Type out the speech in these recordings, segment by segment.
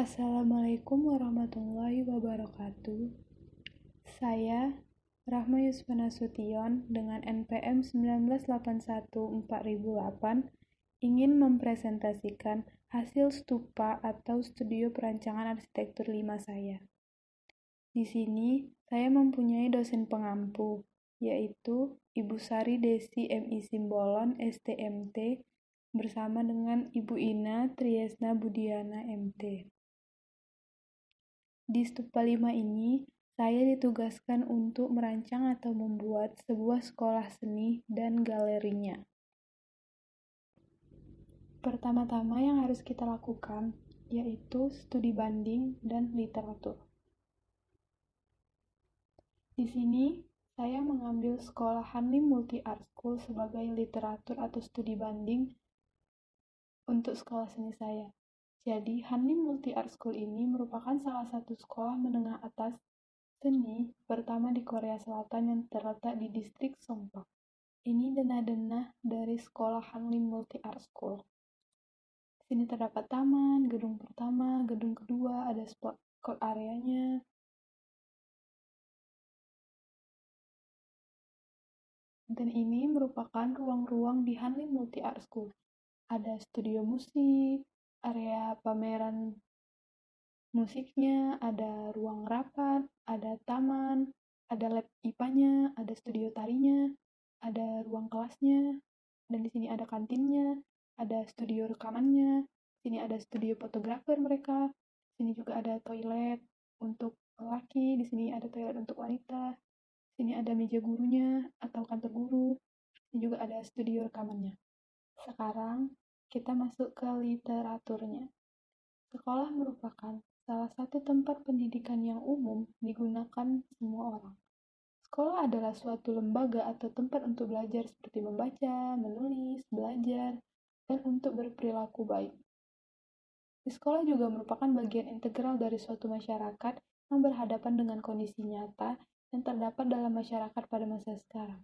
Assalamualaikum warahmatullahi wabarakatuh. Saya, Rahma Yusfa Nasution dengan NPM 1981-4008 ingin mempresentasikan hasil stupa atau studio perancangan arsitektur 5 saya. Di sini, saya mempunyai dosen pengampu, yaitu Ibu Sari Desi MI Simbolon, STMT, bersama dengan Ibu Ina Triesna Budiana, MT. Di stupa 5 ini, saya ditugaskan untuk merancang atau membuat sebuah sekolah seni dan galerinya. Pertama-tama yang harus kita lakukan yaitu studi banding dan literatur. Di sini, saya mengambil sekolah Hanlim Multi Art School sebagai literatur atau studi banding untuk sekolah seni saya. Jadi, Hanlim Multi Art School ini merupakan salah satu sekolah menengah atas seni pertama di Korea Selatan yang terletak di distrik Songpak. Ini denah-denah dari sekolah Hanlim Multi Art School. Di sini terdapat taman, gedung pertama, gedung kedua, ada sport court areanya. Dan ini merupakan ruang-ruang di Hanlim Multi Art School. Ada studio musik, area pameran musiknya, ada ruang rapat, ada taman, ada lab IPA-nya, ada studio tarinya, ada ruang kelasnya, dan di sini ada kantinnya, ada studio rekamannya, di sini ada studio fotografer mereka, di sini juga ada toilet untuk laki, di sini ada toilet untuk wanita, di sini ada meja gurunya atau kantor guru, di sini juga ada studio rekamannya. Sekarang kita masuk ke literaturnya. Sekolah merupakan salah satu tempat pendidikan yang umum digunakan semua orang. Sekolah adalah suatu lembaga atau tempat untuk belajar seperti membaca, menulis, belajar, dan untuk berperilaku baik. Di sekolah juga merupakan bagian integral dari suatu masyarakat yang berhadapan dengan kondisi nyata yang terdapat dalam masyarakat pada masa sekarang.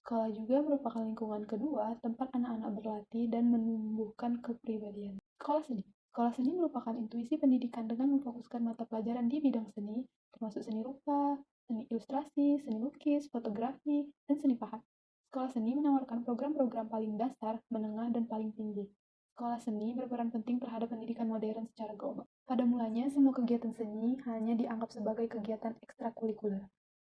Sekolah juga merupakan lingkungan kedua tempat anak-anak berlatih dan menumbuhkan kepribadian. Sekolah seni. Sekolah seni merupakan intuisi pendidikan dengan memfokuskan mata pelajaran di bidang seni, termasuk seni rupa, seni ilustrasi, seni lukis, fotografi, dan seni pahat. Sekolah seni menawarkan program-program paling dasar, menengah, dan paling tinggi. Sekolah seni berperan penting terhadap pendidikan modern secara global. Pada mulanya, semua kegiatan seni hanya dianggap sebagai kegiatan ekstrakurikuler.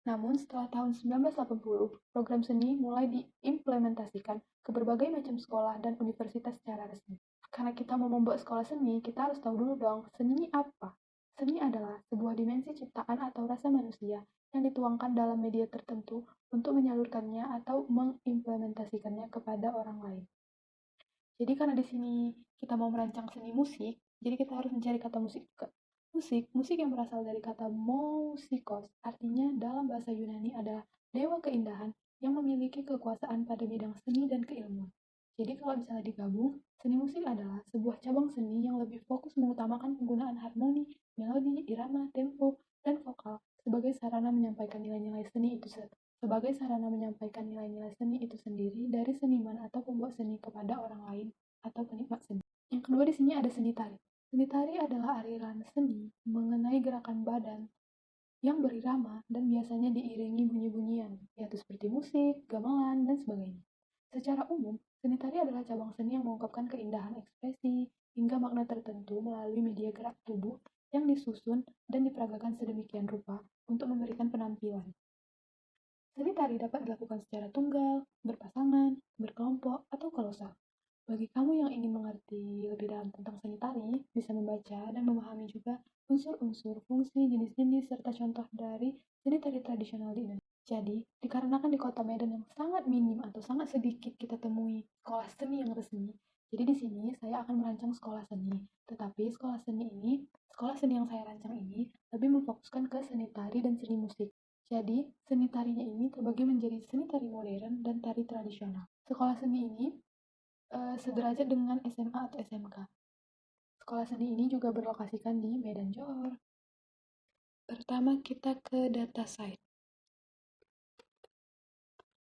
Namun, setelah tahun 1980, program seni mulai diimplementasikan ke berbagai macam sekolah dan universitas secara resmi. Karena kita mau membuat sekolah seni, kita harus tahu dulu dong, seni apa? Seni adalah sebuah dimensi ciptaan atau rasa manusia yang dituangkan dalam media tertentu untuk menyalurkannya atau mengimplementasikannya kepada orang lain. Jadi karena di sini kita mau merancang seni musik, jadi kita harus mencari kata musik juga. Musik yang berasal dari kata musikos, artinya dalam bahasa Yunani adalah dewa keindahan yang memiliki kekuasaan pada bidang seni dan keilmuan. Jadi kalau misalnya digabung, seni musik adalah sebuah cabang seni yang lebih fokus mengutamakan penggunaan harmoni, melodi, irama, tempo, dan vokal sebagai sarana menyampaikan nilai-nilai seni itu sendiri dari seniman atau pembuat seni kepada orang lain atau penikmat seni. Yang kedua di sini ada seni tari. Seni tari adalah aliran seni mengenai gerakan badan yang berirama dan biasanya diiringi bunyi-bunyian, yaitu seperti musik, gamelan, dan sebagainya. Secara umum, seni tari adalah cabang seni yang mengungkapkan keindahan ekspresi hingga makna tertentu melalui media gerak tubuh yang disusun dan diperagakan sedemikian rupa untuk memberikan penampilan. Seni tari dapat dilakukan secara tunggal, berpasangan, berkelompok, atau kolosal. Bagi kamu yang ingin mengerti lebih dalam tentang seni tari, bisa membaca dan memahami juga unsur-unsur, fungsi, jenis-jenis, serta contoh dari seni tari tradisional di Indonesia. Jadi, dikarenakan di kota Medan yang sangat minim atau sangat sedikit kita temui sekolah seni yang resmi, jadi di sini saya akan merancang sekolah seni. Tetapi sekolah seni yang saya rancang ini lebih memfokuskan ke seni tari dan seni musik. Jadi, seni tarinya ini terbagi menjadi seni tari modern dan tari tradisional. Sekolah seni ini sederajat dengan SMA atau SMK. Sekolah seni ini juga berlokasikan di Medan, Johor. Pertama kita ke data site.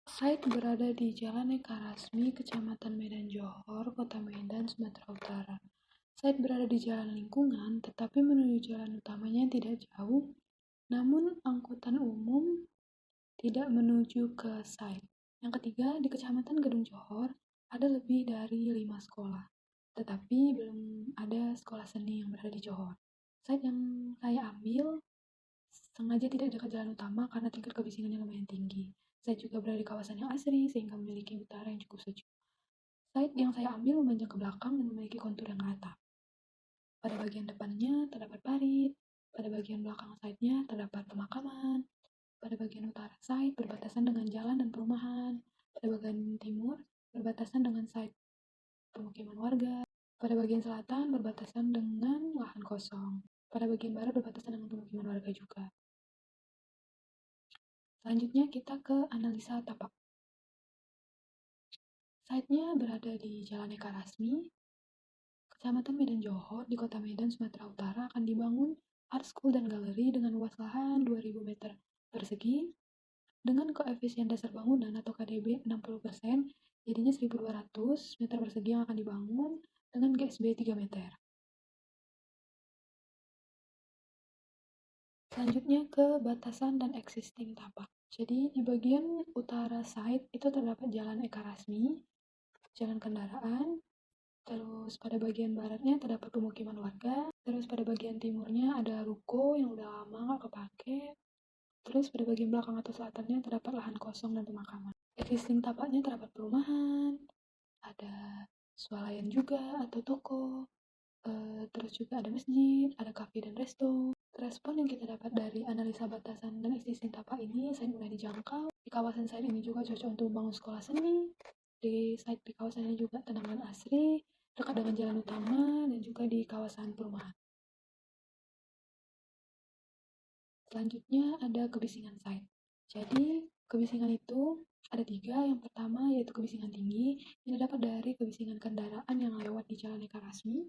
Site berada di Jalan Eka Rasmi, Kecamatan Medan Johor, Kota Medan, Sumatera Utara. Site berada di jalan lingkungan, tetapi menuju jalan utamanya tidak jauh, namun angkutan umum tidak menuju ke site. Yang ketiga, di Kecamatan Gedung Johor ada lebih dari 5 sekolah, tetapi belum ada sekolah seni yang berada di Johor. Site yang saya ambil sengaja tidak dekat jalan utama karena tingkat kebisingannya lumayan tinggi. Saya juga berada di kawasan yang asri sehingga memiliki utara yang cukup sejuk. Site yang saya ambil memanjang ke belakang dan memiliki kontur yang rata. Pada bagian depannya terdapat parit, pada bagian belakang site-nya terdapat pemakaman, pada bagian utara site berbatasan dengan jalan dan perumahan, pada bagian timur berbatasan dengan site pemukiman warga, pada bagian selatan berbatasan dengan lahan kosong, pada bagian barat berbatasan dengan pemukiman warga juga. Selanjutnya kita ke analisa tapak. Site-nya berada di Jalan Eka Rasmi, Kecamatan Medan Johor di Kota Medan, Sumatera Utara akan dibangun art school dan galeri dengan luas lahan 2000 meter persegi dengan koefisien dasar bangunan atau KDB 60%, jadinya 1200 meter persegi yang akan dibangun dengan GSB 3 meter. Selanjutnya ke batasan dan existing tapak. Jadi di bagian utara site itu terdapat Jalan Eka Rasmi, jalan kendaraan, terus pada bagian baratnya terdapat pemukiman warga, terus pada bagian timurnya ada ruko yang udah lama nggak kepake, terus pada bagian belakang atau selatannya terdapat lahan kosong dan pemakaman. Existing tapaknya terdapat perumahan, ada swalayan juga atau toko, terus juga ada masjid, ada kafe dan resto. Respon yang kita dapat dari analisa batasan dan existing tapak ini, site mudah dijangkau. Di kawasan site ini juga cocok untuk membangun sekolah seni. Di site di kawasan ini juga tenang dan asri, dekat dengan jalan utama dan juga di kawasan perumahan. Selanjutnya ada kebisingan site. Jadi kebisingan itu ada 3. Yang pertama yaitu kebisingan tinggi, yang didapat dari kebisingan kendaraan yang lewat di Jalan Eka Rasmi.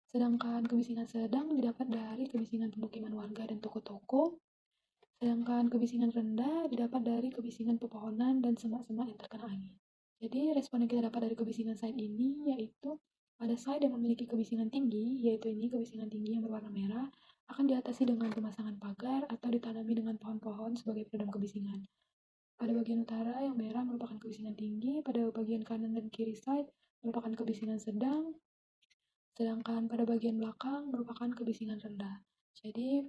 Sedangkan kebisingan sedang didapat dari kebisingan pemukiman warga dan toko-toko. Sedangkan kebisingan rendah didapat dari kebisingan pepohonan dan semak-semak yang terkena angin. Jadi respon yang kita dapat dari kebisingan site ini yaitu pada site yang memiliki kebisingan tinggi, yaitu ini kebisingan tinggi yang berwarna merah, akan diatasi dengan pemasangan pagar atau ditanami dengan pohon-pohon sebagai peredam kebisingan. Pada bagian utara yang merah merupakan kebisingan tinggi, pada bagian kanan dan kiri site merupakan kebisingan sedang, sedangkan pada bagian belakang merupakan kebisingan rendah. Jadi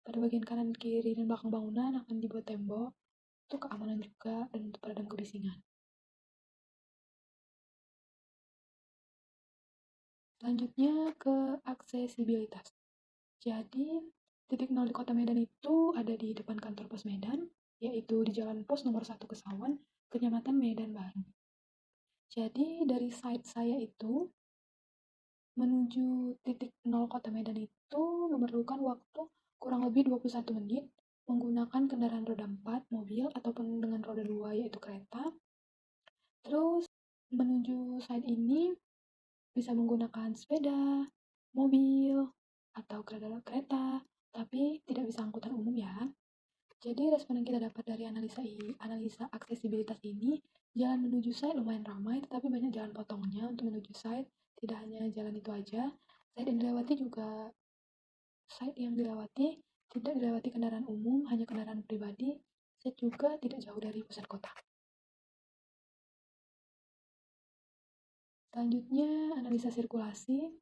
pada bagian kanan, kiri, dan belakang bangunan akan dibuat tembok untuk keamanan juga dan untuk peredam kebisingan. Selanjutnya ke aksesibilitas. Jadi, titik nol di Kota Medan itu ada di depan kantor Pos Medan, yaitu di Jalan Pos nomor 1 Kesawan, Kecamatan Medan Baru. Jadi, dari site saya itu menuju titik nol Kota Medan itu memerlukan waktu kurang lebih 21 menit menggunakan kendaraan roda 4, mobil, ataupun dengan roda 2 yaitu kereta. Terus menuju site ini bisa menggunakan sepeda, mobil, atau kereta, tapi tidak bisa angkutan umum ya. Jadi respon yang kita dapat dari analisa aksesibilitas ini, jalan menuju site lumayan ramai, tetapi banyak jalan potongnya untuk menuju site. Tidak hanya jalan itu aja, site yang dilewati tidak dilewati kendaraan umum, hanya kendaraan pribadi. Site juga tidak jauh dari pusat kota. Selanjutnya, analisa sirkulasi.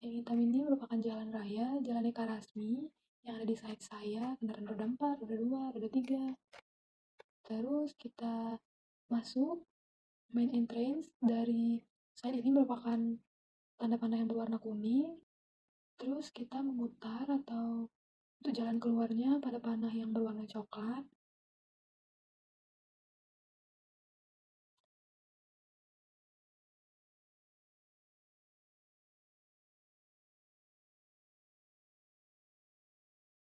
Yang hitam ini merupakan jalan raya, Jalan Eka Rasmi, yang ada di site saya, kendaraan roda 4, roda 2, roda 3. Terus kita masuk main entrance dari site ini merupakan tanda panah yang berwarna kuning. Terus kita memutar atau untuk jalan keluarnya pada panah yang berwarna coklat.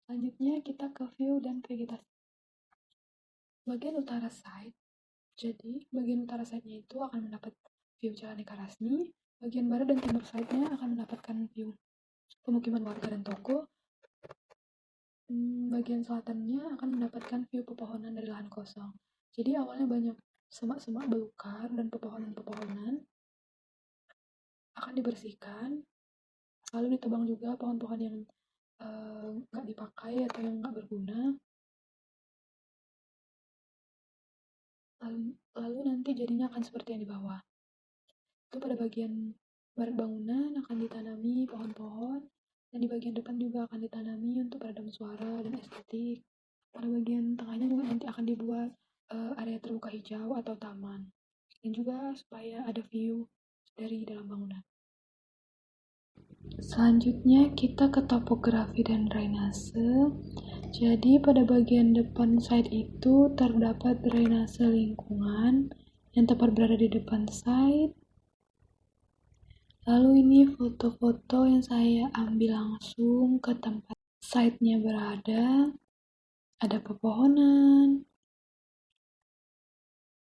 Selanjutnya kita ke view dan vegetasi. Bagian utara site, jadi bagian utara site-nya itu akan mendapat view Jalan Eka Rasmi. Bagian barat dan timur site-nya akan mendapatkan view pemukiman warga dan toko. Bagian selatannya akan mendapatkan view pepohonan dari lahan kosong. Jadi awalnya banyak semak-semak belukar dan pepohonan-pepohonan. akan dibersihkan, lalu ditebang juga pohon-pohon yang nggak dipakai atau yang nggak berguna. Lalu nanti jadinya akan seperti yang di bawah. Itu pada bagian barat bangunan akan ditanami pohon-pohon, dan di bagian depan juga akan ditanami untuk peredam suara dan estetik. Pada bagian tengahnya juga nanti akan dibuat area terbuka hijau atau taman, dan juga supaya ada view dari dalam bangunan. Selanjutnya kita ke topografi dan drainase. Jadi pada bagian depan site itu terdapat drainase lingkungan yang tepat berada di depan site. Lalu ini foto-foto yang saya ambil langsung ke tempat site-nya berada. Ada pepohonan,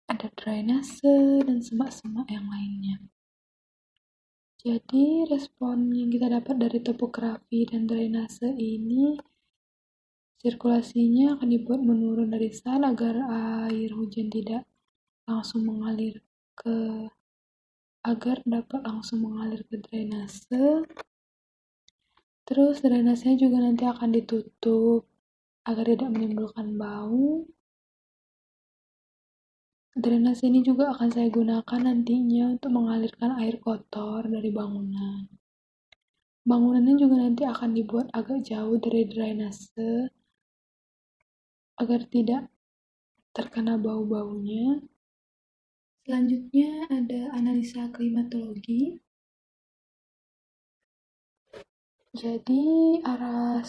ada drainase, dan semak-semak yang lainnya. Jadi respon yang kita dapat dari topografi dan drainase ini, sirkulasinya akan dibuat menurun dari sal agar air hujan tidak langsung mengalir agar dapat langsung mengalir ke drainase. Terus drainasenya juga nanti akan ditutup agar tidak menimbulkan bau. Drainase ini juga akan saya gunakan nantinya untuk mengalirkan air kotor dari bangunan. Bangunannya juga nanti akan dibuat agak jauh dari drainase agar tidak terkena bau-baunya. Selanjutnya ada analisa klimatologi. Jadi arah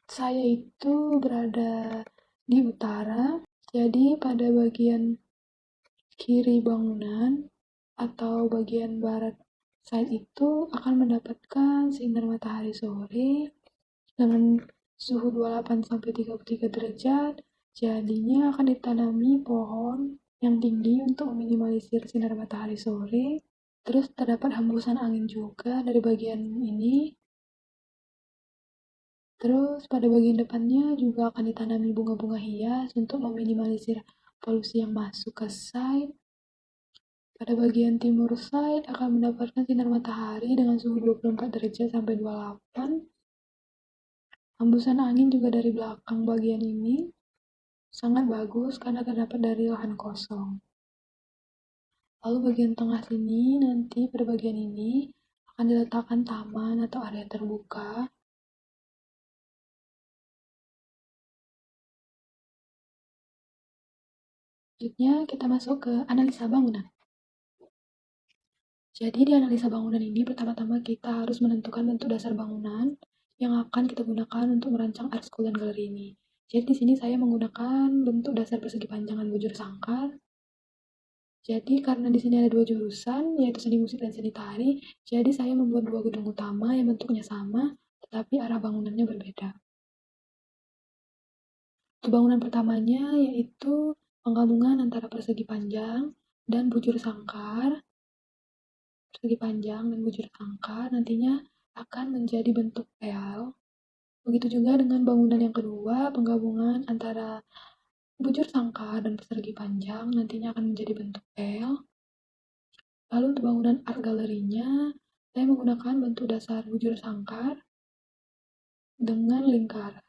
saya itu berada di utara. Jadi pada bagian kiri bangunan atau bagian barat site itu akan mendapatkan sinar matahari sore dengan suhu 28-33 derajat. Jadinya akan ditanami pohon yang tinggi untuk meminimalisir sinar matahari sore. Terus terdapat hembusan angin juga dari bagian ini. Terus pada bagian depannya juga akan ditanami bunga-bunga hias untuk meminimalisir polusi yang masuk ke site. Pada bagian timur site akan mendapatkan sinar matahari dengan suhu 24 derajat sampai 28. Hembusan angin juga dari belakang bagian ini sangat bagus karena terdapat dari lahan kosong. Lalu bagian tengah sini nanti pada bagian ini akan diletakkan taman atau area terbuka. Selanjutnya kita masuk ke analisa bangunan. Jadi di analisa bangunan ini pertama-tama kita harus menentukan bentuk dasar bangunan yang akan kita gunakan untuk merancang art school dan galeri ini. Jadi di sini saya menggunakan bentuk dasar persegi panjangan bujur sangkar. Jadi karena di sini ada dua jurusan, yaitu seni musik dan seni tari, jadi saya membuat dua gedung utama yang bentuknya sama, tetapi arah bangunannya berbeda. Bangunan pertamanya yaitu penggabungan antara persegi panjang dan bujur sangkar. Persegi panjang dan bujur sangkar nantinya akan menjadi bentuk L. Begitu juga dengan bangunan yang kedua, penggabungan antara bujur sangkar dan persegi panjang nantinya akan menjadi bentuk L. Lalu untuk bangunan art galerinya, saya menggunakan bentuk dasar bujur sangkar dengan lingkar.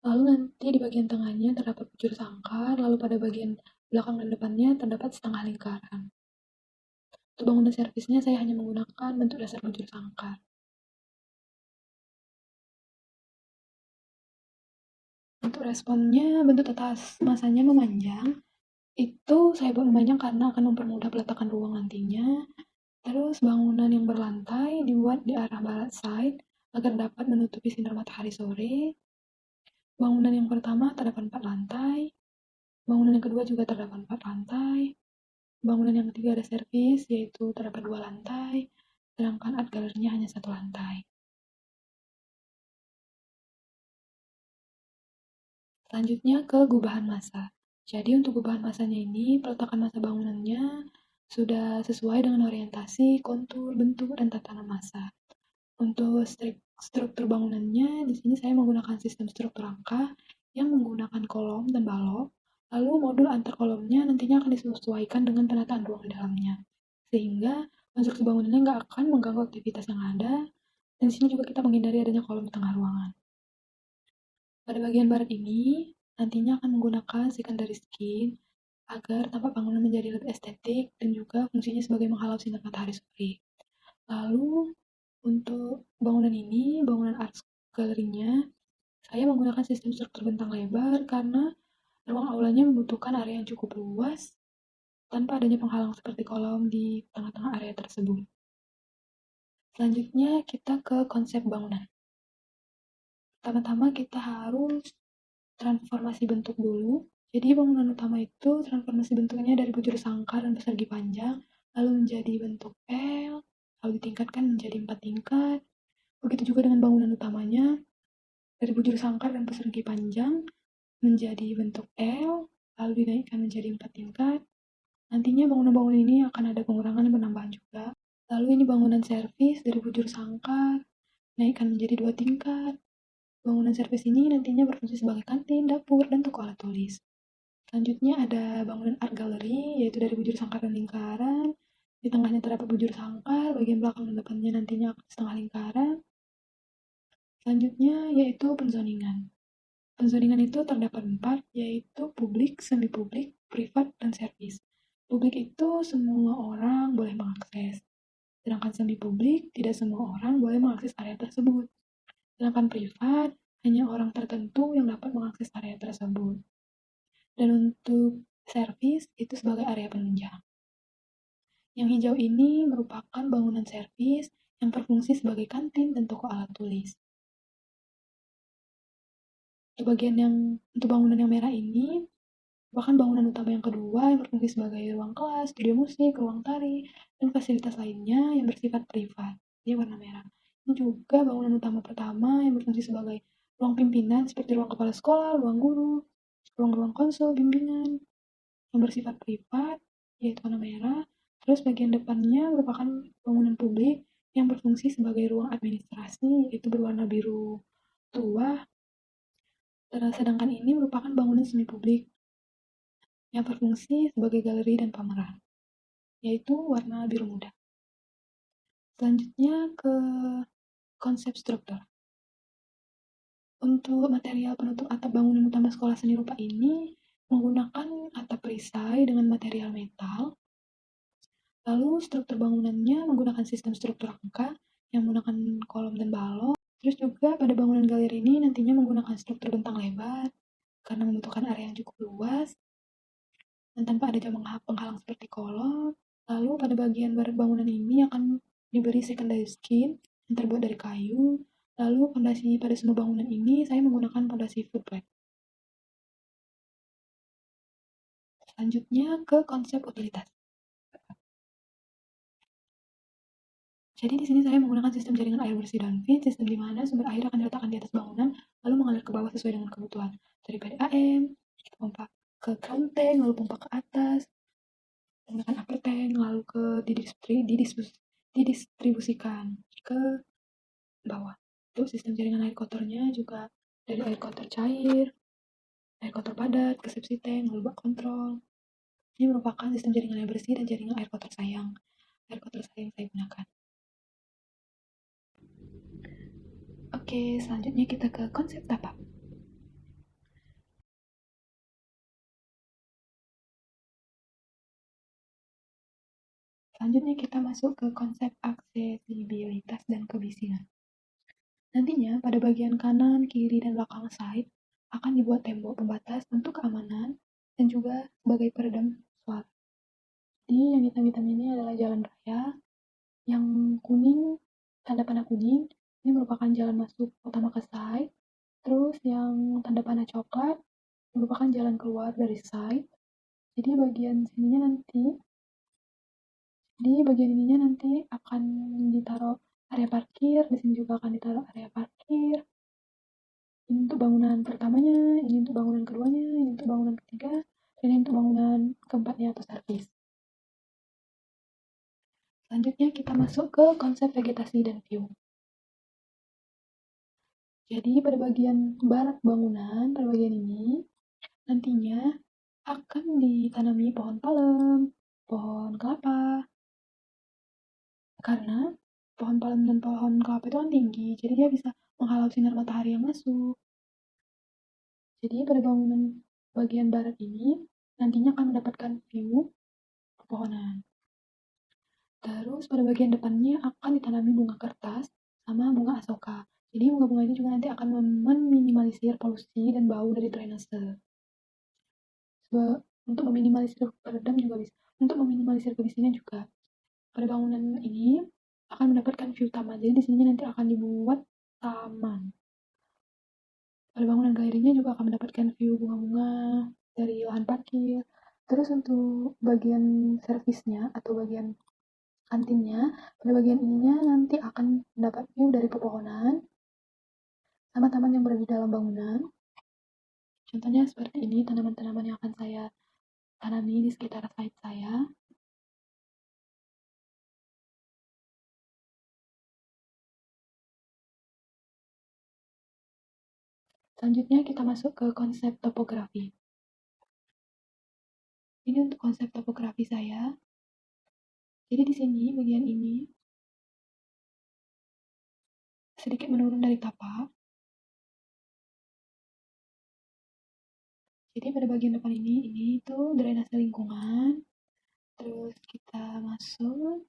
Lalu nanti di bagian tengahnya terdapat bujur sangkar, lalu pada bagian belakang dan depannya terdapat setengah lingkaran. Untuk bangunan servisnya saya hanya menggunakan bentuk dasar bujur sangkar. Untuk responnya, bentuk tata masanya memanjang. Itu saya buat memanjang karena akan mempermudah peletakan ruang nantinya. Terus bangunan yang berlantai dibuat di arah barat side agar dapat menutupi sinar matahari sore. Bangunan yang pertama terdapat 4 lantai. Bangunan yang kedua juga terdapat 4 lantai. Bangunan yang ketiga ada servis, yaitu terdapat 2 lantai. Sedangkan art galerinya hanya 1 lantai. Selanjutnya ke gubahan massa. Jadi untuk gubahan massanya ini, peletakan massa bangunannya sudah sesuai dengan orientasi, kontur, bentuk, dan tatanan massa. Untuk struktur bangunannya, di sini saya menggunakan sistem struktur rangka yang menggunakan kolom dan balok. Lalu modul antar kolomnya nantinya akan disesuaikan dengan penataan ruang di dalamnya. Sehingga Konstruksi bangunannya nggak akan mengganggu aktivitas yang ada, dan di sini juga kita menghindari adanya kolom di tengah ruangan. Pada bagian barat ini, nantinya akan menggunakan secondary skin agar tampak bangunan menjadi lebih estetik dan juga fungsinya sebagai menghalau sinar matahari sore. Lalu, untuk bangunan ini, bangunan art gallery-nya, saya menggunakan sistem struktur bentang lebar karena ruang aulanya membutuhkan area yang cukup luas tanpa adanya penghalang seperti kolom di tengah-tengah area tersebut. Selanjutnya kita ke konsep bangunan. Pertama-tama kita harus transformasi bentuk dulu. Jadi bangunan utama itu transformasi bentuknya dari bujur sangkar dan persegi panjang, lalu menjadi bentuk L, lalu ditingkatkan menjadi 4 tingkat. Begitu juga dengan bangunan utamanya, dari bujur sangkar dan persegi panjang menjadi bentuk L, lalu dinaikkan menjadi 4 tingkat. Nantinya bangunan-bangunan ini akan ada pengurangan dan penambahan juga. Lalu ini bangunan servis dari bujur sangkar, naikkan menjadi 2 tingkat. Bangunan servis ini nantinya berfungsi sebagai kantin, dapur, dan toko alat tulis. Selanjutnya ada bangunan art gallery, yaitu dari bujur sangkar dan lingkaran. Di tengahnya terdapat bujur sangkar, bagian belakang dan depannya nantinya setengah lingkaran. Selanjutnya yaitu penzoningan. Penzoningan itu terdapat 4, yaitu publik, semi-publik, privat, dan servis. Publik itu semua orang boleh mengakses, sedangkan semi-publik tidak semua orang boleh mengakses area tersebut. Sedangkan privat, hanya orang tertentu yang dapat mengakses area tersebut. Dan untuk servis, itu sebagai area penunjang. Yang hijau ini merupakan bangunan servis yang berfungsi sebagai kantin dan toko alat tulis. Untuk bangunan yang merah ini, merupakan bangunan utama yang kedua yang berfungsi sebagai ruang kelas, studio musik, ruang tari, dan fasilitas lainnya yang bersifat privat. Dia warna merah. Ini juga bangunan utama pertama yang berfungsi sebagai ruang pimpinan seperti ruang kepala sekolah, ruang guru, ruang-ruang konsul, bimbingan yang bersifat privat, yaitu warna merah. Terus bagian depannya merupakan bangunan publik yang berfungsi sebagai ruang administrasi, yaitu berwarna biru tua. Sedangkan ini merupakan bangunan semi publik yang berfungsi sebagai galeri dan pameran, yaitu warna biru muda. Selanjutnya ke konsep struktur. Untuk material penutup atap bangunan utama sekolah seni rupa ini menggunakan atap perisai dengan material metal. Lalu struktur bangunannya menggunakan sistem struktur angka yang menggunakan kolom dan balok. Terus juga pada bangunan galeri ini nantinya menggunakan struktur bentang lebar karena membutuhkan area yang cukup luas dan tanpa ada jam penghalang seperti kolom. Lalu pada bagian barat bangunan ini akan diberi secondary skin yang terbuat dari kayu. Lalu fondasi pada semua bangunan ini saya menggunakan fondasi footplate. Selanjutnya ke konsep utilitas. Jadi di sini saya menggunakan sistem jaringan air bersih dan fit, sistem di mana sumber air akan diletakkan di atas bangunan, lalu mengalir ke bawah sesuai dengan kebutuhan. Dari PDAM, kita pompa ke ground tank, lalu pompa ke atas, menggunakan upper tank, lalu didistribusikan ke bawah. Untuk sistem jaringan air kotornya juga dari air kotor cair, air kotor padat, ke sepsi tank, lalu bak kontrol. Ini merupakan sistem jaringan air bersih dan jaringan air kotor sayang. Air kotor sayang saya gunakan. Oke, selanjutnya kita ke konsep tapak. Selanjutnya kita masuk ke konsep aksesibilitas dan kebisingan. Nantinya pada bagian kanan, kiri, dan belakang side akan dibuat tembok pembatas untuk keamanan dan juga sebagai peredam suara. Jadi yang hitam-hitam ini adalah jalan raya, yang kuning, tanda panah kuning, ini merupakan jalan masuk utama ke side. Terus yang tanda panah coklat merupakan jalan keluar dari side. Jadi bagian ininya nanti akan ditaruh area parkir, di sini juga akan ditaruh area parkir. Ini untuk bangunan pertamanya, ini untuk bangunan keduanya, ini untuk bangunan ketiga, dan ini untuk bangunan keempatnya atau servis. Selanjutnya kita masuk ke konsep vegetasi dan view. Jadi pada bagian barat bangunan, pada bagian ini, nantinya akan ditanami pohon palem, pohon kelapa, Karena pohon palem dan pohon kelapa itu kan tinggi, jadi dia bisa menghalau sinar matahari yang masuk. Jadi pada bangunan bagian barat ini nantinya akan mendapatkan view pepohonan. Terus pada bagian depannya akan ditanami bunga kertas sama bunga asoka. Jadi bunga-bunga ini juga nanti akan meminimalisir polusi dan bau dari drainase. Untuk meminimalisir peredam juga bisa. Untuk meminimalisir kebisingan juga. Pada bangunan ini akan mendapatkan view taman. Jadi di sini nanti akan dibuat taman. Pada bangunan galerinya juga akan mendapatkan view bunga-bunga dari lahan parkir. Terus untuk bagian servisnya atau bagian kantinnya, pada bagian ininya nanti akan mendapat view dari pepohonan sama taman yang berada di dalam bangunan. Contohnya seperti ini, tanaman-tanaman yang akan saya tanami di sekitar site saya. Selanjutnya kita masuk ke konsep topografi. Ini untuk konsep topografi saya. Jadi di sini bagian ini sedikit menurun dari tapak. Jadi pada bagian depan ini tuh drainase lingkungan. Terus kita masuk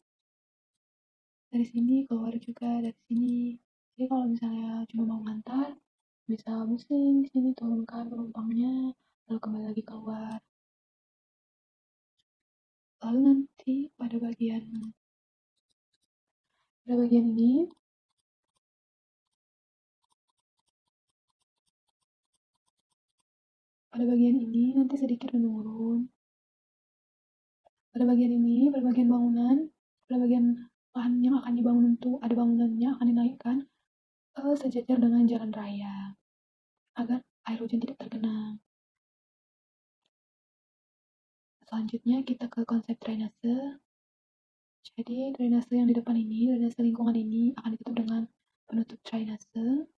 dari sini, keluar juga dari sini. Jadi kalau misalnya cuma mau ngantar, bisa musim di sini turunkan penumpangnya, lalu kembali lagi keluar. Lalu nanti pada bagian ini nanti sedikit menurun. Pada bagian bangunan, pada bagian lahan yang akan dibangun itu ada bangunannya akan dinaikkan sejajar dengan jalan raya agar air hujan tidak tergenang. Selanjutnya kita ke konsep drainase. Jadi drainase yang di depan ini, drainase lingkungan ini akan ditutup dengan penutup drainase.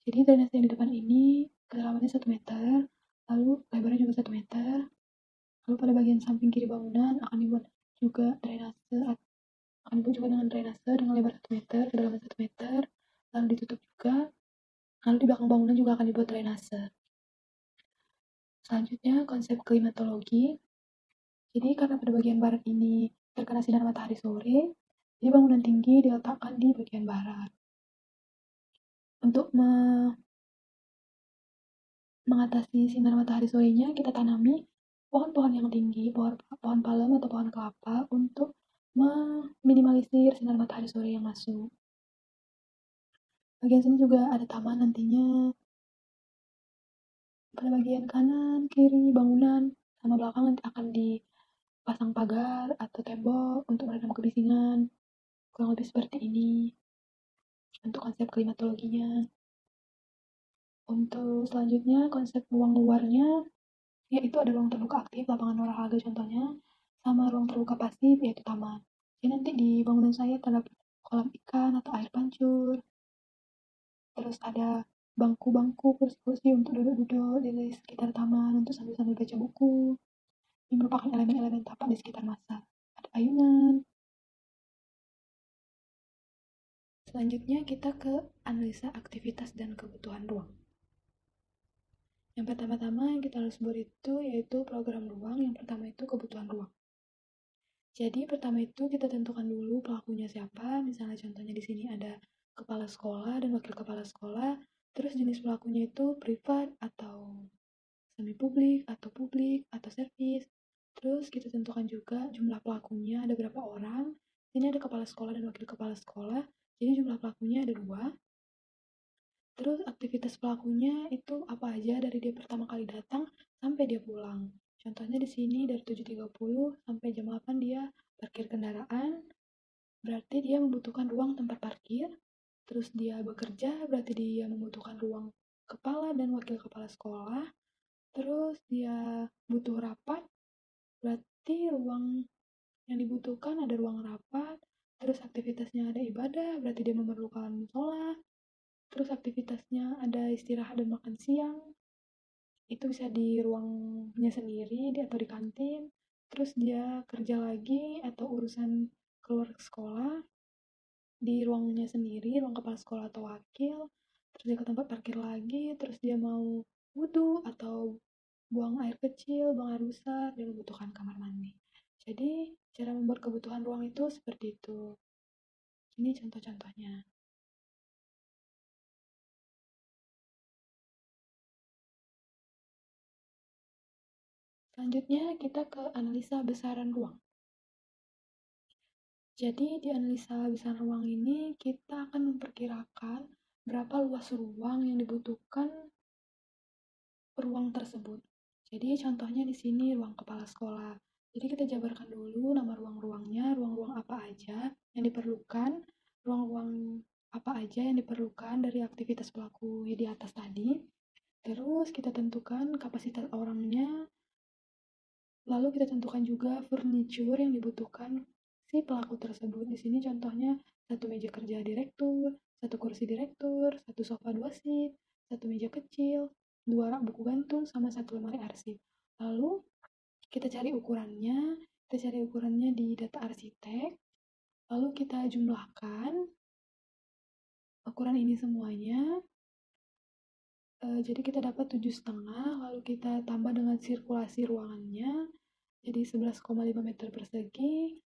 Jadi drainase yang di depan ini kedalamannya 1 meter, lalu lebarnya juga 1 meter. Lalu pada bagian samping kiri bangunan akan dibuat juga dengan drainase dengan lebar 1 meter, kedalaman 1 meter, lalu ditutup juga. Lalu di belakang bangunan juga akan dibuat drainase. Selanjutnya konsep klimatologi. Jadi karena pada bagian barat ini terkena sinar matahari sore, jadi bangunan tinggi diletakkan di bagian barat. Untuk mengatasi sinar matahari sorenya, kita tanami pohon-pohon yang tinggi, pohon palem atau pohon kelapa untuk meminimalisir sinar matahari sore yang masuk. Bagian sini juga ada taman nantinya. Pada bagian kanan, kiri bangunan, sama belakang nanti akan dipasang pagar atau tembok untuk meredam kebisingan. Kurang lebih seperti ini untuk konsep klimatologinya. Untuk selanjutnya konsep ruang luarnya, yaitu ada ruang terbuka aktif, lapangan olahraga contohnya, sama ruang terbuka pasif, yaitu taman. Jadi nanti di bangunan saya terdapat kolam ikan atau air pancur. Terus ada bangku-bangku, kursi-kursi untuk duduk-duduk di sekitar taman untuk sambil-sambil baca buku. Ini merupakan elemen-elemen tapak di sekitar masa. Ada ayunan. Selanjutnya kita ke analisa aktivitas dan kebutuhan ruang. Yang pertama-tama yang kita harus buat itu yaitu program ruang. Yang pertama itu kebutuhan ruang. Jadi pertama itu kita tentukan dulu pelakunya siapa. Misalnya contohnya di sini ada kepala sekolah dan wakil kepala sekolah. Terus jenis pelakunya itu privat atau semi publik atau servis. Terus kita tentukan juga jumlah pelakunya ada berapa orang. Ini ada kepala sekolah dan wakil kepala sekolah. Jadi jumlah pelakunya ada 2. Terus aktivitas pelakunya itu apa aja dari dia pertama kali datang sampai dia pulang. Contohnya di sini dari 7.30 sampai jam 8 dia parkir kendaraan, berarti dia membutuhkan ruang tempat parkir. Terus dia bekerja, berarti dia membutuhkan ruang kepala dan wakil kepala sekolah. Terus dia butuh rapat, berarti ruang yang dibutuhkan ada ruang rapat. Terus aktivitasnya ada ibadah, berarti dia memerlukan sholat. Terus aktivitasnya ada istirahat dan makan siang, itu bisa di ruangnya sendiri atau di kantin. Terus dia kerja lagi atau urusan keluar sekolah, di ruangnya sendiri, ruang kepala sekolah atau wakil, terus dia ke tempat parkir lagi, terus dia mau wudhu atau buang air kecil, buang air besar, dia membutuhkan kamar mandi. Jadi, cara membuat kebutuhan ruang itu seperti itu. Ini contoh-contohnya. Selanjutnya, kita ke analisa besaran ruang. Jadi, di analisa besaran ruang ini, kita akan memperkirakan berapa luas ruang yang dibutuhkan ruang tersebut. Jadi contohnya di sini ruang kepala sekolah. Jadi kita jabarkan dulu nama ruang-ruangnya, ruang-ruang apa aja yang diperlukan, ruang-ruang apa aja yang diperlukan dari aktivitas pelaku di atas tadi. Terus kita tentukan kapasitas orangnya, lalu kita tentukan juga furniture yang dibutuhkan si pelaku tersebut. Di sini contohnya satu meja kerja direktur, satu kursi direktur, satu sofa 2 seat, satu meja kecil, 2 rak buku gantung, sama satu lemari arsip. Lalu kita cari ukurannya di data arsitek, lalu kita jumlahkan ukuran ini semuanya. Jadi kita dapat 7,5, lalu kita tambah dengan sirkulasi ruangannya, jadi 11,5 meter persegi.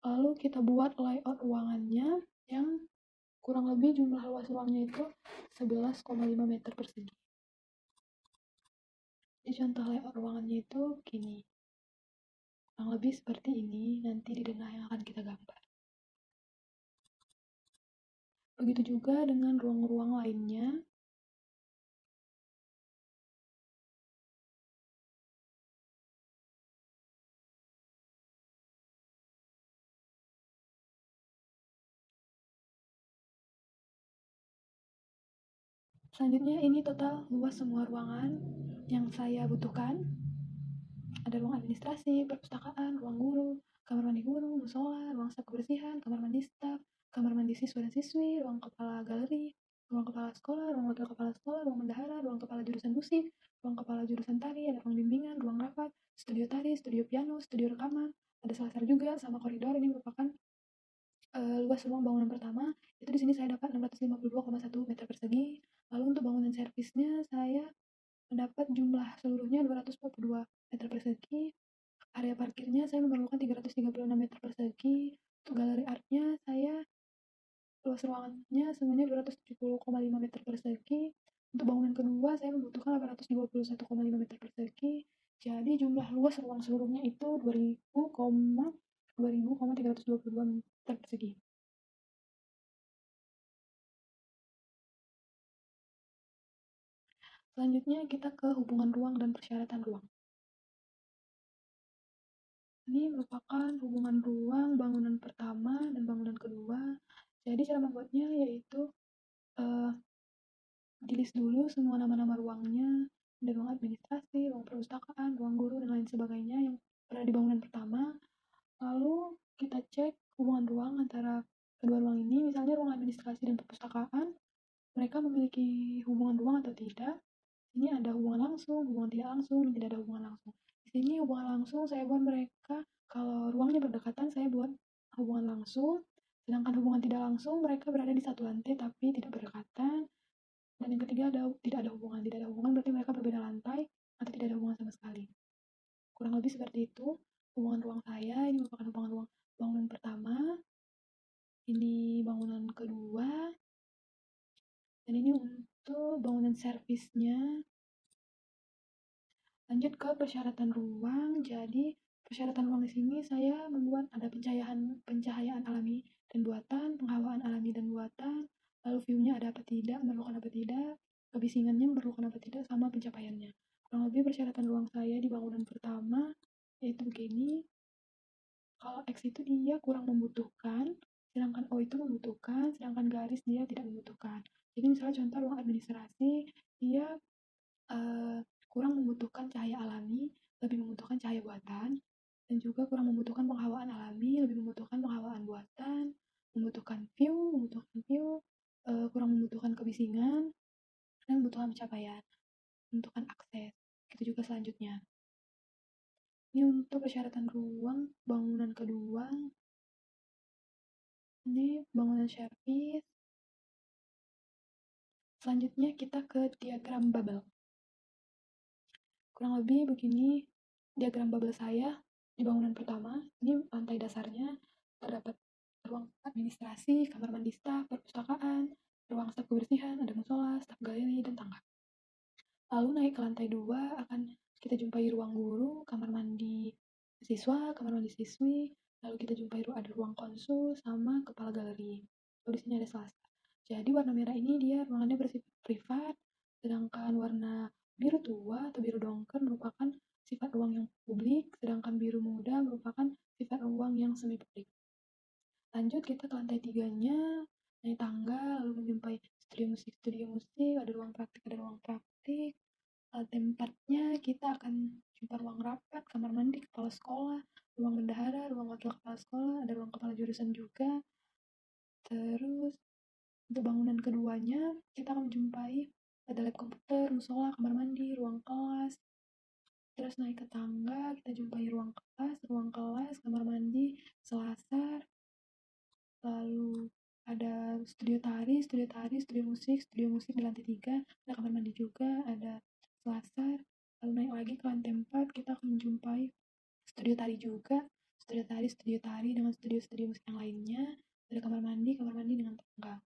Lalu kita buat layout ruangannya yang kurang lebih jumlah luas ruangnya itu 11,5 meter persegi. Jadi contoh layout ruangannya itu gini. Kurang lebih seperti ini nanti di denah yang akan kita gambar. Begitu juga dengan ruang-ruang lainnya. Selanjutnya ini total luas semua ruangan yang saya butuhkan. Ada ruang administrasi, perpustakaan, ruang guru, kamar mandi guru, musola, ruang staf kebersihan, kamar mandi staf, kamar mandi siswa dan siswi, ruang kepala galeri, ruang kepala sekolah, ruang wakil kepala sekolah, ruang bendahara, ruang kepala jurusan musik, ruang kepala jurusan tari, ada ruang bimbingan, ruang rapat, studio tari, studio piano, studio rekaman, ada selasar juga sama koridor. Ini merupakan luas ruang bangunan pertama. Itu di sini saya dapat 652,1 meter persegi. Lalu untuk bangunan servisnya saya mendapat jumlah seluruhnya 242 meter persegi. Area parkirnya saya memerlukan 336 meter persegi. Untuk galeri artnya saya luas ruangannya semuanya 270,5 meter persegi. Untuk bangunan kedua saya membutuhkan 821,5 meter persegi. Jadi jumlah luas ruang seluruhnya itu 2000,322 meter persegi. Selanjutnya kita ke hubungan ruang dan persyaratan ruang. Ini merupakan hubungan ruang bangunan pertama dan bangunan kedua. Jadi cara membuatnya yaitu di-list dulu semua nama-nama ruangnya, ada ruang administrasi, ruang perpustakaan, ruang guru, dan lain sebagainya yang berada di bangunan pertama. Lalu kita cek hubungan ruang antara kedua ruang ini, misalnya ruang administrasi dan perpustakaan, mereka memiliki hubungan ruang atau tidak. Ini ada hubungan langsung, hubungan tidak langsung, dan tidak ada hubungan langsung. Di sini hubungan langsung saya buat mereka, kalau ruangnya berdekatan saya buat hubungan langsung, sedangkan hubungan tidak langsung mereka berada di satu lantai tapi tidak berdekatan. Dan yang ketiga tidak ada hubungan berarti mereka berbeda lantai atau tidak ada hubungan sama sekali. Kurang lebih seperti itu hubungan ruang saya. Ini merupakan hubungan ruang bangunan pertama, ini bangunan kedua, dan ini untuk bangunan servisnya. Lanjut ke persyaratan ruang. Jadi persyaratan ruang di sini saya membuat ada pencahayaan alami dan buatan, penghawaan alami dan buatan, lalu view-nya ada apa tidak, memerlukan apa tidak, kebisingannya memerlukan apa tidak, sama pencapaiannya. Kurang lebih persyaratan ruang saya di bangunan pertama yaitu begini. Kalau X itu dia kurang membutuhkan, sedangkan O itu membutuhkan, sedangkan garis dia tidak membutuhkan. Jadi misalnya contoh ruang administrasi, dia kurang membutuhkan cahaya alami, lebih membutuhkan cahaya buatan, dan juga kurang membutuhkan penghawaan alami, lebih membutuhkan penghawaan buatan, membutuhkan view, kurang membutuhkan kebisingan, dan membutuhkan pencapaian, membutuhkan akses. Itu juga selanjutnya. Ini untuk persyaratan ruang bangunan kedua. Ini bangunan service. Selanjutnya kita ke diagram bubble. Kurang lebih begini diagram bubble saya di bangunan pertama. Ini lantai dasarnya terdapat ruang administrasi, kamar mandi staf, perpustakaan, ruang staf kebersihan, ada musola, staf galeri, dan tangga. Lalu naik ke lantai 2 akan kita jumpai ruang guru, kamar mandi siswa, kamar mandi siswi, lalu kita jumpai ada ruang konsul sama kepala galeri. Lalu di sini ada selasar. Jadi warna merah ini dia ruangannya bersifat privat, sedangkan warna biru tua atau biru dongker merupakan sifat ruang yang publik, sedangkan biru muda merupakan sifat ruang yang semi publik. Lanjut kita ke lantai 3-nya, naik tangga, lalu menjumpai studio musik, ada ruang praktik. Lantai 4-nya kita akan jumpa ruang rapat, kamar mandi kepala sekolah, ruang bendahara, ruang wakil kepala sekolah, ada ruang kepala jurusan juga. Terus untuk bangunan keduanya kita akan menjumpai ada lab komputer, musola, kamar mandi, ruang kelas. Terus naik ke tangga kita jumpai ruang kelas, kamar mandi, selasar. Lalu ada studio musik di lantai 3, ada kamar mandi juga, ada selasar. Lalu naik lagi ke lantai 4, kita akan menjumpai studio tari juga, studio tari dengan studio musik yang lainnya, ada kamar mandi dengan tangga.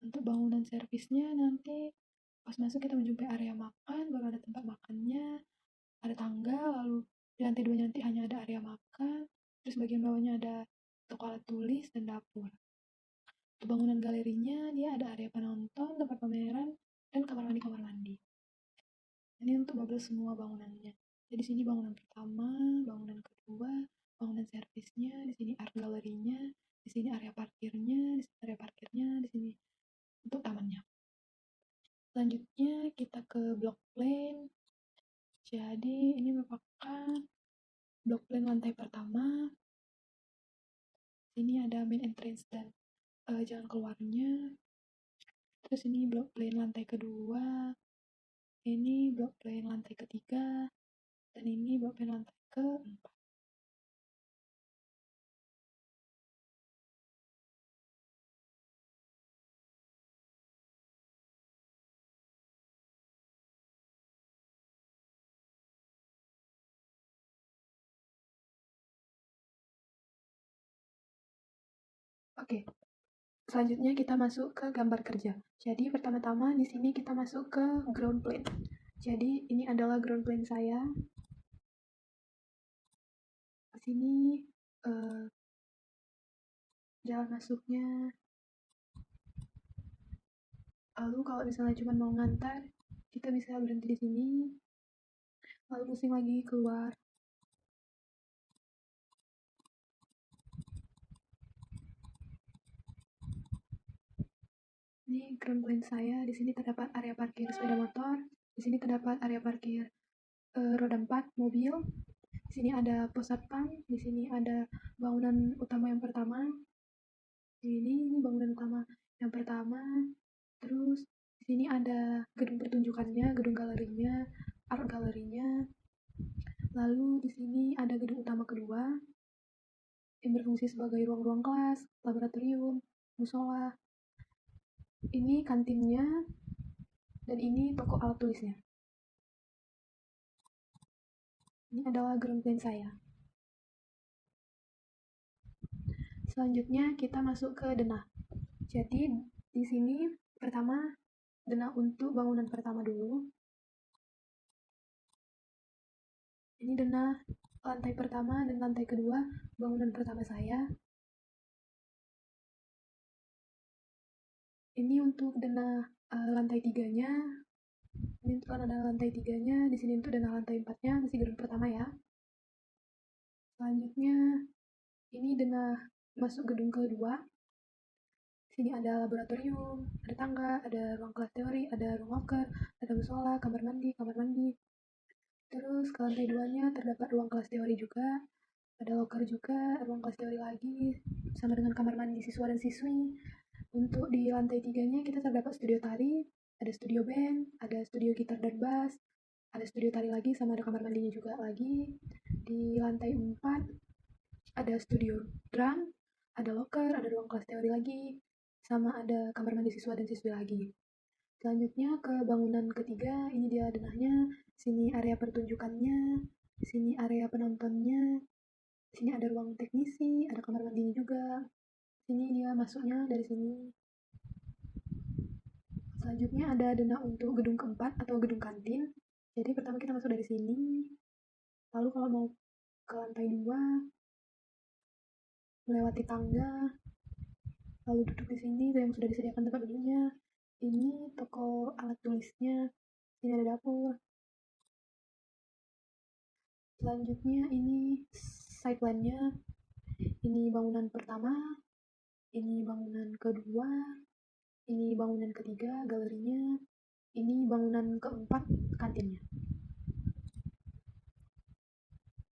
Untuk bangunan servisnya nanti pas masuk kita menjumpai area makan, baru ada tempat makannya, ada tangga, lalu di lantai 2 nanti hanya ada area makan, terus bagian bawahnya ada toko alat tulis dan dapur. Untuk bangunan galerinya dia ada area penonton, tempat pameran, dan kamar mandi. Ini untuk bubble semua bangunannya. Jadi di sini bangunan pertama, bangunan kedua, bangunan servisnya, di sini art galerinya, di sini area parkirnya, di sini untuk tamannya. Selanjutnya kita ke block plan. Jadi ini merupakan block plan lantai pertama. Ini ada main entrance dan jalan keluarnya. Terus ini block plan lantai kedua. Ini block plan lantai ketiga. Dan ini block plan lantai keempat. Oke, selanjutnya kita masuk ke gambar kerja. Jadi pertama-tama di sini kita masuk ke ground plan. Jadi ini adalah ground plan saya. Di sini jalan masuknya. Lalu kalau misalnya cuma mau ngantar, kita bisa berhenti di sini. Lalu pusing lagi keluar. Ini ground plan saya. Di sini terdapat area parkir sepeda motor. Di sini terdapat area parkir roda 4 mobil. Di sini ada pos satpam. Di sini ada bangunan utama yang pertama. Ini bangunan utama yang pertama. Terus di sini ada gedung pertunjukannya, gedung galerinya, art galerinya. Lalu di sini ada gedung utama kedua yang berfungsi sebagai ruang-ruang kelas, laboratorium, musola. Ini kantinnya dan ini toko alat tulisnya. Ini adalah ground plan saya. Selanjutnya kita masuk ke denah. Jadi di sini pertama denah untuk bangunan pertama dulu. Ini denah lantai pertama dan lantai kedua bangunan pertama saya. Ini untuk denah lantai 3-nya. Ini untuk ada lantai 3-nya, di sini untuk denah lantai 4-nya, masih gedung pertama ya. Selanjutnya ini denah masuk gedung kedua. Sini ada laboratorium, ada tangga, ada ruang kelas teori, ada ruang loker, ada musola, kamar mandi. Terus ke lantai 2-nya terdapat ruang kelas teori juga, ada loker juga, ruang kelas teori lagi, sama dengan kamar mandi siswa dan siswi. Untuk di lantai 3-nya kita terdapat studio tari, ada studio band, ada studio gitar dan bass, ada studio tari lagi sama ada kamar mandinya juga lagi. Di lantai 4 ada studio drum, Ada loker, ada ruang kelas teori lagi, sama ada kamar mandi siswa dan siswi lagi. Selanjutnya ke bangunan ketiga, ini dia denahnya, sini area pertunjukannya, sini area penontonnya, sini ada ruang teknisi, ada kamar mandinya juga. Sini dia masuknya dari sini. Selanjutnya ada denah untuk gedung keempat atau gedung kantin. Jadi pertama kita masuk dari sini. Lalu kalau mau ke lantai 2, melewati tangga, lalu duduk di sini yang sudah disediakan tempat duduknya. Ini toko alat tulisnya. Ini ada dapur. Selanjutnya ini side plan-nya. Ini bangunan pertama, ini bangunan kedua, ini bangunan ketiga, galerinya, ini bangunan keempat, kantinnya.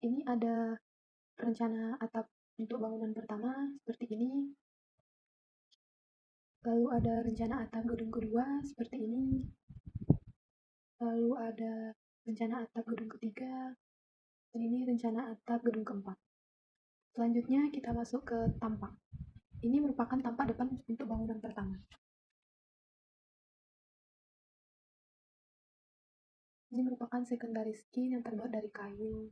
Ini ada rencana atap untuk bangunan pertama seperti ini. Lalu ada rencana atap gedung kedua seperti ini. Lalu ada rencana atap gedung ketiga. Dan ini rencana atap gedung keempat. Selanjutnya kita masuk ke tampak. Ini merupakan tampak depan untuk bangunan pertama. Ini merupakan secondary skin yang terbuat dari kayu.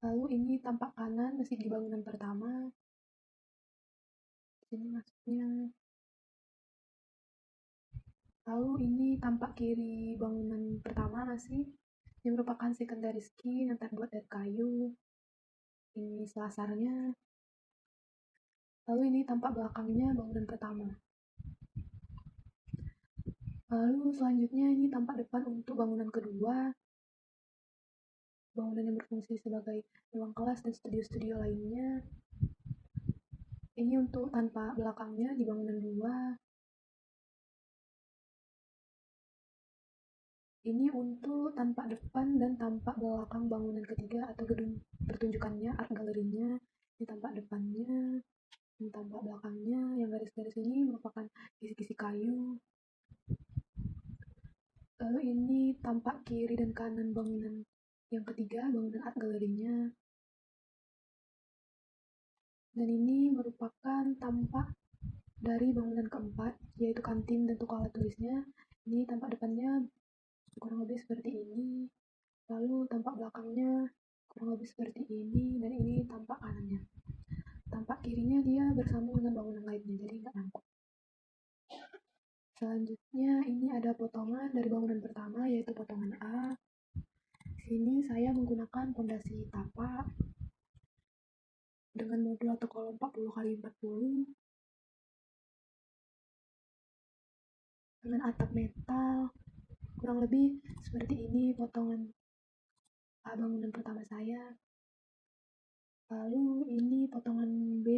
Lalu ini tampak kanan masih di bangunan pertama. Ini masuknya. Lalu ini tampak kiri bangunan pertama masih. Ini merupakan secondary skin yang terbuat dari kayu. Ini selasarnya. Lalu ini tampak belakangnya bangunan pertama. Lalu selanjutnya ini tampak depan untuk bangunan kedua. Bangunan yang berfungsi sebagai ruang kelas dan studio-studio lainnya. Ini untuk tampak belakangnya di bangunan 2. Ini untuk tampak depan dan tampak belakang bangunan ketiga atau gedung pertunjukannya, art galerinya. Ini tampak depannya, ini tampak belakangnya. Yang garis-garis ini merupakan kisi-kisi kayu. Lalu ini tampak kiri dan kanan bangunan yang ketiga, bangunan art galerinya. Dan ini merupakan tampak dari bangunan keempat, yaitu kantin dan toko alat tulisnya. Ini tampak depannya kurang lebih seperti ini. Lalu tampak belakangnya kurang lebih seperti ini, dan ini tampak kanannya. Tampak kirinya dia bersambung dengan bangunan lainnya, jadi nggak nampak. Selanjutnya ini ada potongan dari bangunan pertama, yaitu potongan A. Sini saya menggunakan fondasi tapak dengan modul atau kolom 40x40 dengan atap metal. Kurang lebih seperti ini potongan A bangunan pertama saya. Lalu ini potongan B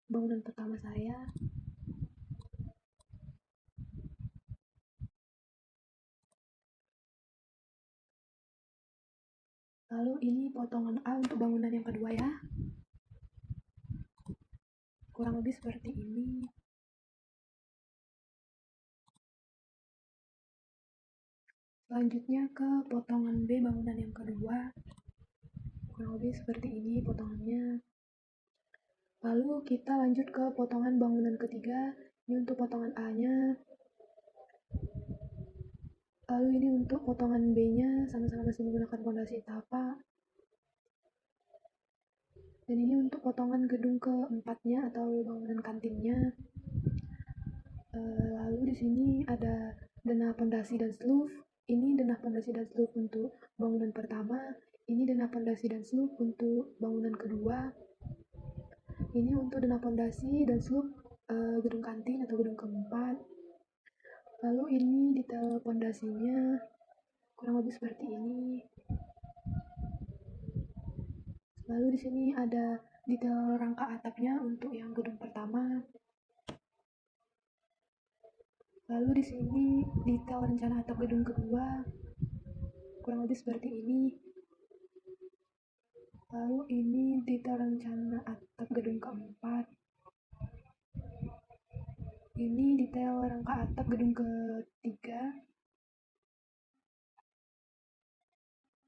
bangunan pertama saya. Lalu ini potongan A untuk bangunan yang kedua ya. Kurang lebih seperti ini. Selanjutnya ke potongan B bangunan yang kedua. Kurang lebih seperti ini potongannya. Lalu kita lanjut ke potongan bangunan ketiga. Ini untuk potongan A-nya. Lalu ini untuk potongan B-nya, sama-sama masih menggunakan fondasi tapak. Dan ini untuk potongan gedung keempatnya atau bangunan kantinnya. Lalu di sini ada denah pondasi dan sloof. Ini denah pondasi dan sloof untuk bangunan pertama. Ini denah pondasi dan sloof untuk bangunan kedua. Ini untuk denah pondasi dan sloof gedung kantin atau gedung keempat. Lalu ini detail pondasinya kurang lebih seperti ini. Lalu di sini ada detail rangka atapnya untuk yang gedung pertama. Lalu di sini detail rencana atap gedung kedua kurang lebih seperti ini. Lalu ini detail rencana atap gedung keempat. Ini detail rangka atap gedung ketiga.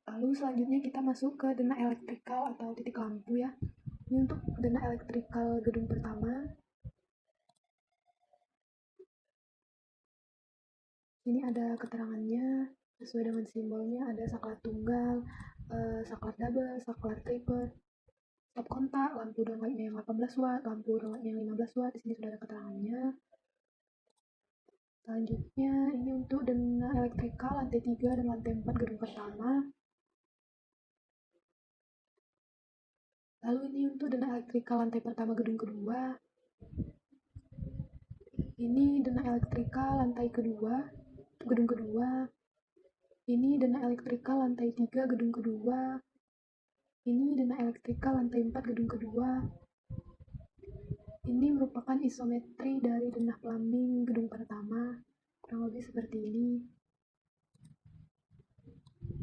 Lalu selanjutnya kita masuk ke denah elektrikal atau titik lampu ya. Ini untuk dana elektrikal gedung pertama. Ini ada keterangannya sesuai dengan simbolnya, ada saklar tunggal, saklar double, saklar triple, stop kontak, lampu down lightnya yang 18 watt, lampu down lightnya yang 15 watt. Di sini sudah ada keterangannya. Selanjutnya ini untuk dana elektrikal lantai 3 dan lantai 4 gedung pertama. Lalu ini untuk dana elektrikal lantai pertama gedung kedua. Ini dana elektrikal lantai kedua, gedung kedua. Ini dana elektrikal lantai 3 gedung kedua. Ini dana elektrikal lantai 4 gedung kedua. Ini merupakan isometri dari dana plumbing gedung pertama. Kurang lebih seperti ini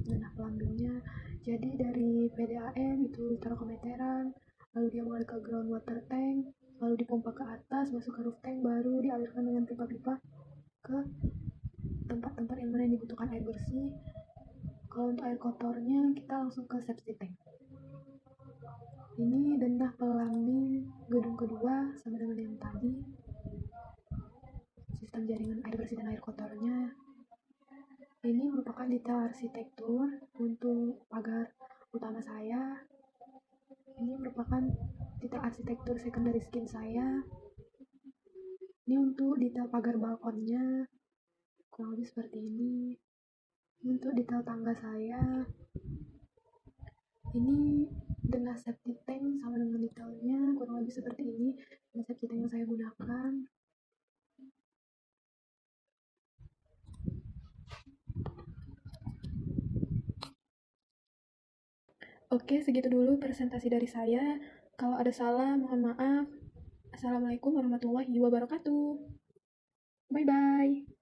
dana plumbingnya. Jadi dari PDAM itu terkometeran, lalu dia mengalir ke groundwater tank, lalu dipompa ke atas, masuk ke roof tank, baru dialirkan dengan pipa-pipa ke tempat-tempat yang mana dibutuhkan air bersih. Kalau untuk air kotornya kita langsung ke septic tank. Ini dana plumbing gedung kedua sama dengan yang tadi. Sistem jaringan air bersih dan air kotornya. Ini merupakan detail arsitektur untuk pagar utama saya. Ini merupakan detail arsitektur secondary skin saya. Ini untuk detail pagar balkonnya, kurang lebih seperti ini. Ini untuk detail tangga saya. Ini dana septic tank sama dengan detailnya, kurang lebih seperti ini. Dana septic tank yang saya gunakan. Oke, segitu dulu presentasi dari saya. Kalau ada salah, mohon maaf. Assalamualaikum warahmatullahi wabarakatuh. Bye-bye.